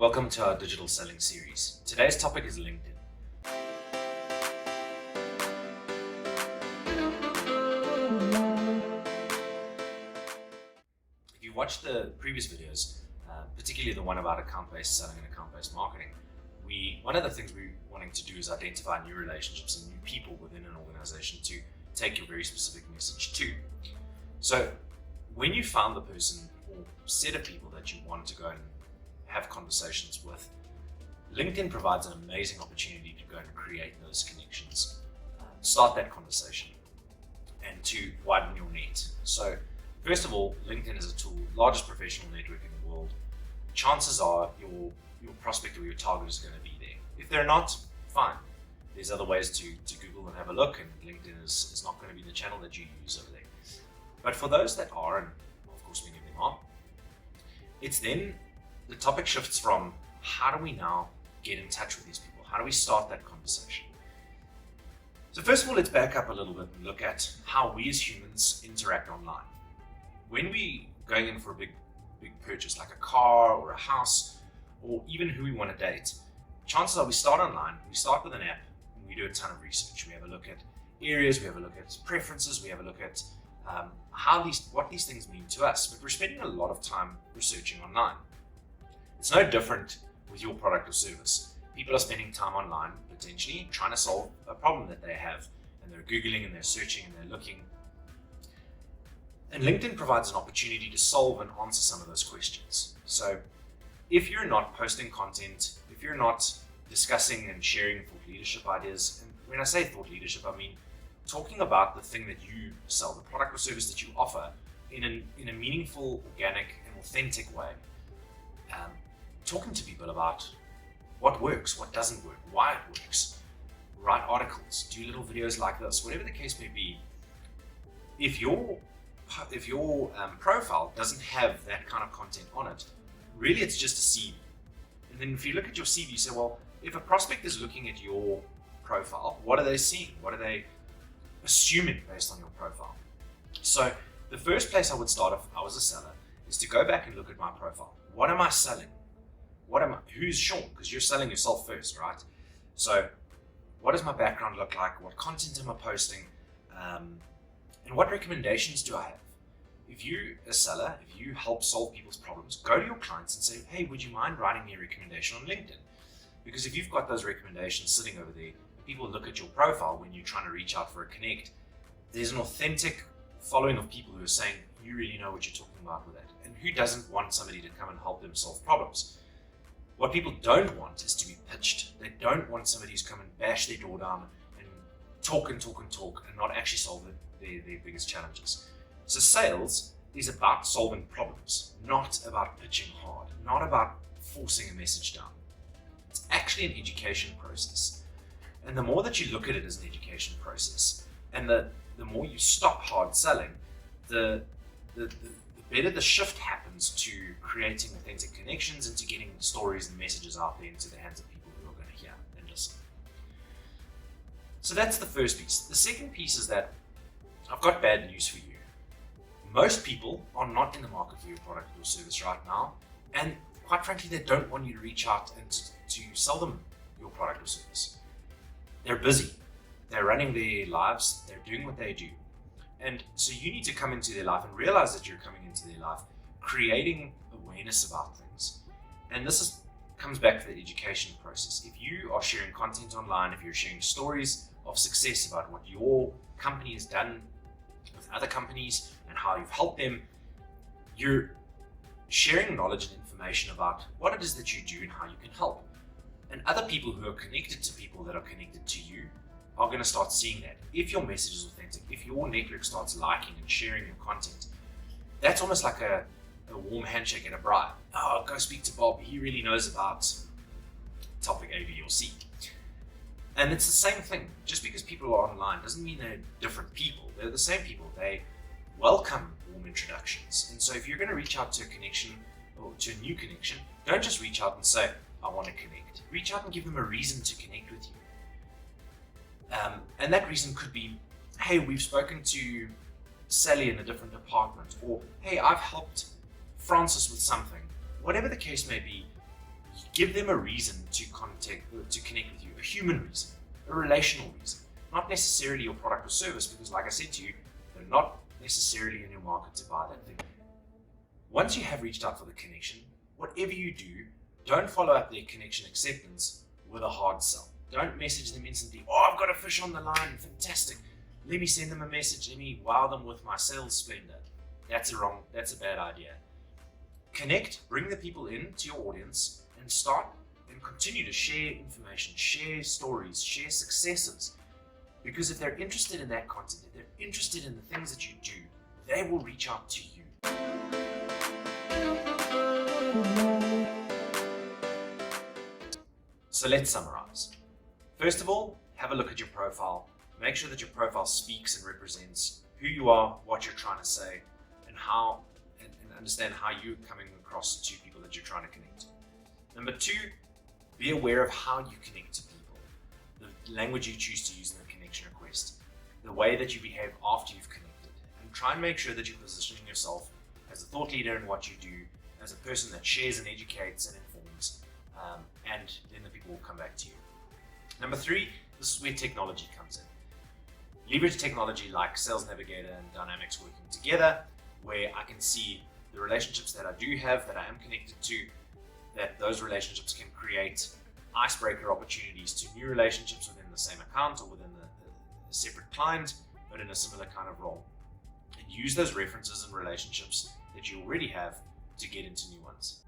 Welcome to our digital selling series. Today's topic is LinkedIn. If you watched the previous videos, particularly the one about account-based selling and account-based marketing, one of the things we're wanting to do is identify new relationships and new people within an organization to take your very specific message to. So when you found the person or set of people that you want to go and have conversations with, LinkedIn provides an amazing opportunity to go and create those connections, start that conversation, and to widen your net. So first of all, LinkedIn is a tool, largest professional network in the world. Chances are your prospect or your target is going to be there. If they're not, fine. There's other ways to Google and have a look, and LinkedIn is not going to be the channel that you use over there. But for those that are, and of course many of them are, it's then the topic shifts from how do we now get in touch with these people? How do we start that conversation? So first of all, let's back up a little bit and look at how we as humans interact online. When we going in for a big purchase like a car or a house, or even who we want to date, chances are we start online, we start with an app, and we do a ton of research. We have a look at areas, we have a look at preferences, we have a look at what these things mean to us, but we're spending a lot of time researching online. It's no different with your product or service. People are spending time online, potentially trying to solve a problem that they have, and they're Googling and they're searching and they're looking. And LinkedIn provides an opportunity to solve and answer some of those questions. So if you're not posting content, if you're not discussing and sharing thought leadership ideas, and when I say thought leadership, I mean talking about the thing that you sell, the product or service that you offer in a meaningful, organic, and authentic way. Talking to people about what works, what doesn't work, why it works, write articles, do little videos like this, whatever the case may be. If your profile doesn't have that kind of content on it, really it's just a CV. And then if you look at your CV, you say, well, if a prospect is looking at your profile, what are they seeing? What are they assuming based on your profile? So the first place I would start if I was a seller is to go back and look at my profile. What am I selling? Who's Sean? Because you're selling yourself first, right? So what does my background look like? What content am I posting? And what recommendations do I have? If you're a seller, if you help solve people's problems, go to your clients and say, hey, would you mind writing me a recommendation on LinkedIn? Because if you've got those recommendations sitting over there, people look at your profile when you're trying to reach out for a connect, there's an authentic following of people who are saying, you really know what you're talking about with that. And who doesn't want somebody to come and help them solve problems? What people don't want is to be pitched. They don't want somebody who's come and bash their door down and talk and not actually solve their biggest challenges. So sales is about solving problems, not about pitching hard, not about forcing a message down. It's actually an education process. And the more that you look at it as an education process, and the more you stop hard selling, the better the shift happens to creating authentic connections and to getting stories and messages out there into the hands of people who are going to hear and listen. So that's the first piece. The second piece is that I've got bad news for you. Most people are not in the market for your product or service right now, and quite frankly, they don't want you to reach out and to sell them your product or service. They're busy. They're running their lives. They're doing what they do. And so you need to come into their life and realize that you're coming into their life, creating awareness about things. And this comes back to the education process. If you are sharing content online, if you're sharing stories of success about what your company has done with other companies and how you've helped them, you're sharing knowledge and information about what it is that you do and how you can help. And other people who are connected to people that are connected to you are going to start seeing that. If your message is authentic, if your network starts liking and sharing your content, that's almost like a warm handshake and a bribe. Oh, go speak to Bob. He really knows about topic A, B, or C. And it's the same thing. Just because people are online doesn't mean they're different people. They're the same people. They welcome warm introductions. And so if you're going to reach out to a connection or to a new connection, don't just reach out and say, I want to connect. Reach out and give them a reason to connect with you. And that reason could be, hey, we've spoken to Sally in a different department, or hey, I've helped Francis with something. Whatever the case may be, Give them a reason to connect with you, a human reason, a relational reason, not necessarily your product or service, because like I said to you, they're not necessarily in your market to buy that thing. Once you have reached out for the connection, whatever you do, don't follow up their connection acceptance with a hard sell. Don't message them instantly, oh, I've got a fish on the line, fantastic. Let me send them a message, let me wow them with my sales splendor. That's a bad idea. Connect, bring the people into your audience and start and continue to share information, share stories, share successes. Because if they're interested in that content, if they're interested in the things that you do, they will reach out to you. So let's summarize. First of all, have a look at your profile. Make sure that your profile speaks and represents who you are, what you're trying to say, and how, and understand how you're coming across to people that you're trying to connect to. Number two, be aware of how you connect to people, the language you choose to use in the connection request, the way that you behave after you've connected, and try and make sure that you're positioning yourself as a thought leader in what you do, as a person that shares and educates and informs, and then the people will come back to you. Number three, this is where technology comes in. Leverage technology like Sales Navigator and Dynamics working together, where I can see the relationships that I do have, that I am connected to, that those relationships can create icebreaker opportunities to new relationships within the same account or within a separate client, but in a similar kind of role. And use those references and relationships that you already have to get into new ones.